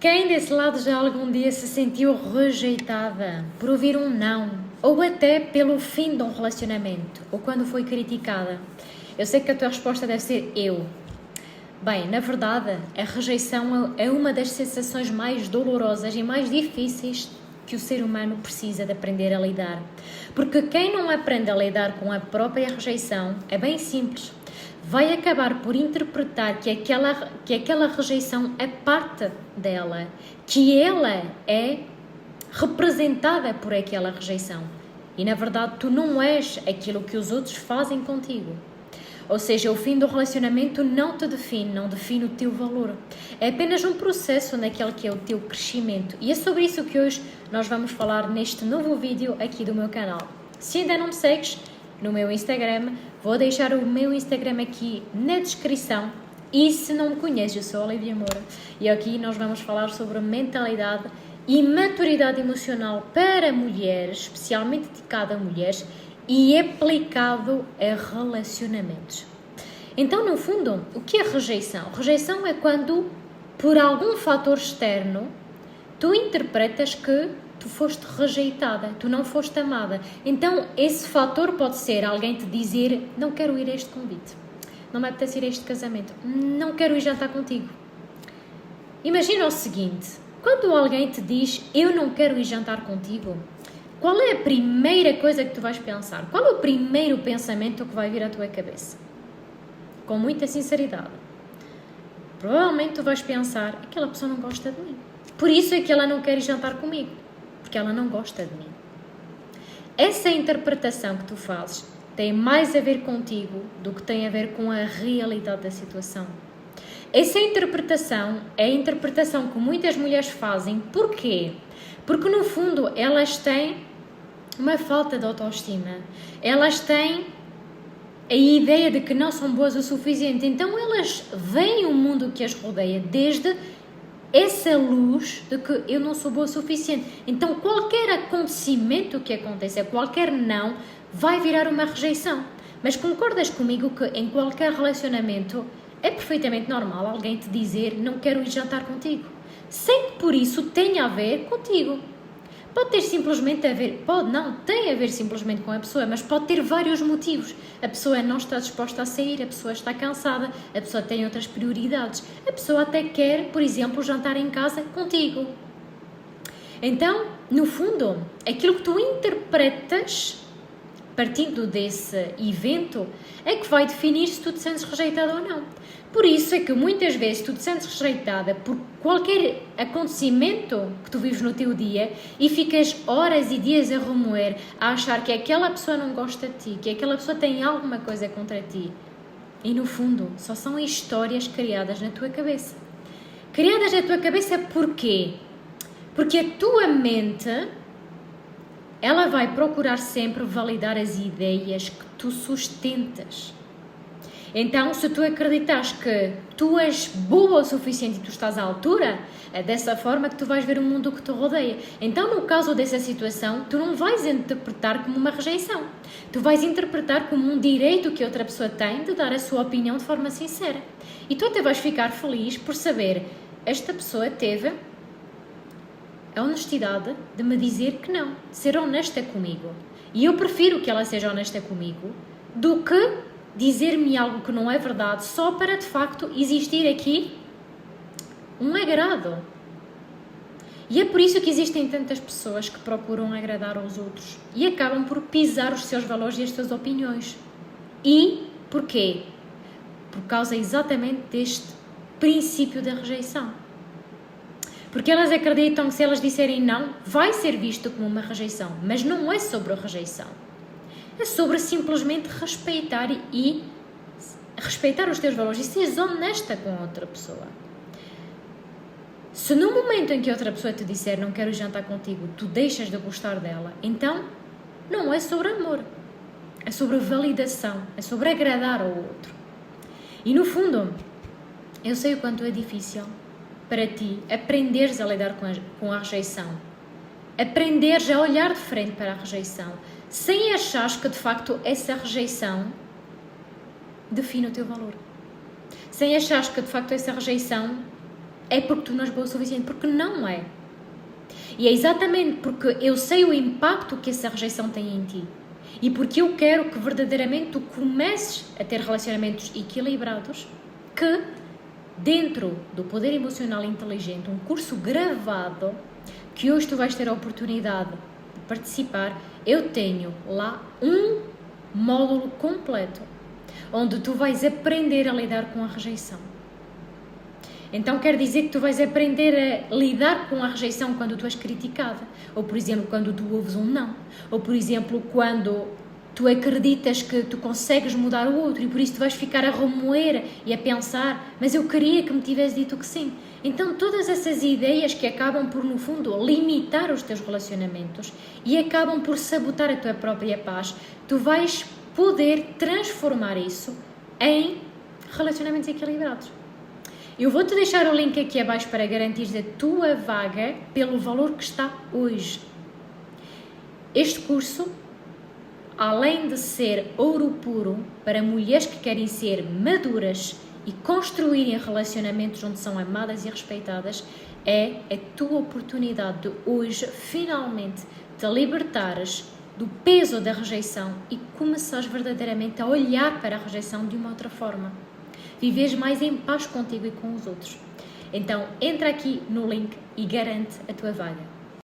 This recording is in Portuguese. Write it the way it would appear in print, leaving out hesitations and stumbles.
Quem desse lado já algum dia se sentiu rejeitada por ouvir um não, ou até pelo fim de um relacionamento, ou quando foi criticada? Eu sei que a tua resposta deve ser eu. Bem, na verdade, a rejeição é uma das sensações mais dolorosas e mais difíceis que o ser humano precisa de aprender a lidar. Porque quem não aprende a lidar com a própria rejeição é bem simples. Vai acabar por interpretar que aquela rejeição é parte dela, que ela é representada por aquela rejeição. E na verdade tu não és aquilo que os outros fazem contigo. Ou seja, o fim do relacionamento não te define, não define o teu valor. É apenas um processo naquele que é o teu crescimento. E é sobre isso que hoje nós vamos falar neste novo vídeo aqui do meu canal. Se ainda não me segues no meu Instagram, vou deixar o meu Instagram aqui na descrição. E se não me conheces, eu sou a Olivia Moura. E aqui nós vamos falar sobre mentalidade e maturidade emocional para mulheres, especialmente dedicada a mulheres, e aplicado a relacionamentos. Então, no fundo, o que é rejeição? Rejeição é quando, por algum fator externo, tu interpretas que tu foste rejeitada, tu não foste amada. Então, esse fator pode ser alguém te dizer: não quero ir a este convite, não me apetece ir a este casamento, não quero ir jantar contigo. Imagina o seguinte: quando alguém te diz eu não quero ir jantar contigo, qual é a primeira coisa que tu vais pensar? Qual é o primeiro pensamento que vai vir à tua cabeça? Com muita sinceridade. Provavelmente tu vais pensar: aquela pessoa não gosta de mim. Por isso é que ela não quer ir jantar comigo. Porque ela não gosta de mim. Essa interpretação que tu fazes tem mais a ver contigo do que tem a ver com a realidade da situação. Essa interpretação é a interpretação que muitas mulheres fazem. Porquê? Porque no fundo elas têm uma falta de autoestima. Elas têm a ideia de que não são boas o suficiente. Então elas veem o mundo que as rodeia desde essa luz de que eu não sou boa o suficiente. Então qualquer acontecimento que aconteça, qualquer não, vai virar uma rejeição. Mas concordas comigo que em qualquer relacionamento é perfeitamente normal alguém te dizer: não quero ir jantar contigo, sem que por isso tenha a ver contigo. Pode ter simplesmente a ver, tem a ver simplesmente com a pessoa, mas pode ter vários motivos. A pessoa não está disposta a sair, a pessoa está cansada, a pessoa tem outras prioridades, a pessoa até quer, por exemplo, jantar em casa contigo. Então, no fundo, aquilo que tu interpretas, partindo desse evento, é que vai definir se tu te sentes rejeitada ou não. Por isso é que muitas vezes tu te sentes rejeitada por qualquer acontecimento que tu vives no teu dia e ficas horas e dias a remoer, a achar que aquela pessoa não gosta de ti, que aquela pessoa tem alguma coisa contra ti. E no fundo, só são histórias criadas na tua cabeça. Criadas na tua cabeça porquê? Porque a tua mente, ela vai procurar sempre validar as ideias que tu sustentas. Então, se tu acreditas que tu és boa o suficiente e tu estás à altura, é dessa forma que tu vais ver o mundo que te rodeia. Então, no caso dessa situação, tu não vais interpretar como uma rejeição. Tu vais interpretar como um direito que outra pessoa tem de dar a sua opinião de forma sincera. E tu até vais ficar feliz por saber: esta pessoa teve a honestidade de me dizer que não, de ser honesta comigo. E eu prefiro que ela seja honesta comigo do que dizer-me algo que não é verdade só para de facto existir aqui um agrado. E é por isso que existem tantas pessoas que procuram agradar aos outros e acabam por pisar os seus valores e as suas opiniões. E porquê? Por causa exatamente deste princípio da rejeição. Porque elas acreditam que se elas disserem não, vai ser visto como uma rejeição. Mas não é sobre a rejeição. É sobre simplesmente respeitar os teus valores e seres honesta com a outra pessoa. Se no momento em que outra pessoa te disser não quero jantar contigo, tu deixas de gostar dela, então não é sobre amor. É sobre validação, é sobre agradar ao outro. E no fundo, eu sei o quanto é difícil para ti aprenderes a lidar com a rejeição. Aprenderes a olhar de frente para a rejeição, sem achares que de facto essa rejeição define o teu valor. Sem achares que de facto essa rejeição é porque tu não és boa o suficiente, porque não é. E é exatamente porque eu sei o impacto que essa rejeição tem em ti e porque eu quero que verdadeiramente tu comeces a ter relacionamentos equilibrados, que dentro do Poder Emocional Inteligente, um curso gravado que hoje tu vais ter a oportunidade de participar, eu tenho lá um módulo completo onde tu vais aprender a lidar com a rejeição. Então quer dizer que tu vais aprender a lidar com a rejeição quando tu és criticada, ou por exemplo quando tu ouves um não, ou por exemplo quando tu acreditas que tu consegues mudar o outro e por isso tu vais ficar a remoer e a pensar, mas eu queria que me tivesse dito que sim. Então todas essas ideias que acabam por no fundo limitar os teus relacionamentos e acabam por sabotar a tua própria paz, tu vais poder transformar isso em relacionamentos equilibrados. Eu vou-te deixar o link aqui abaixo para garantir a tua vaga pelo valor que está hoje. Este curso, além de ser ouro puro para mulheres que querem ser maduras e construírem relacionamentos onde são amadas e respeitadas, é a tua oportunidade de hoje finalmente te libertares do peso da rejeição e começares verdadeiramente a olhar para a rejeição de uma outra forma. Viveres mais em paz contigo e com os outros. Então, entra aqui no link e garante a tua vaga.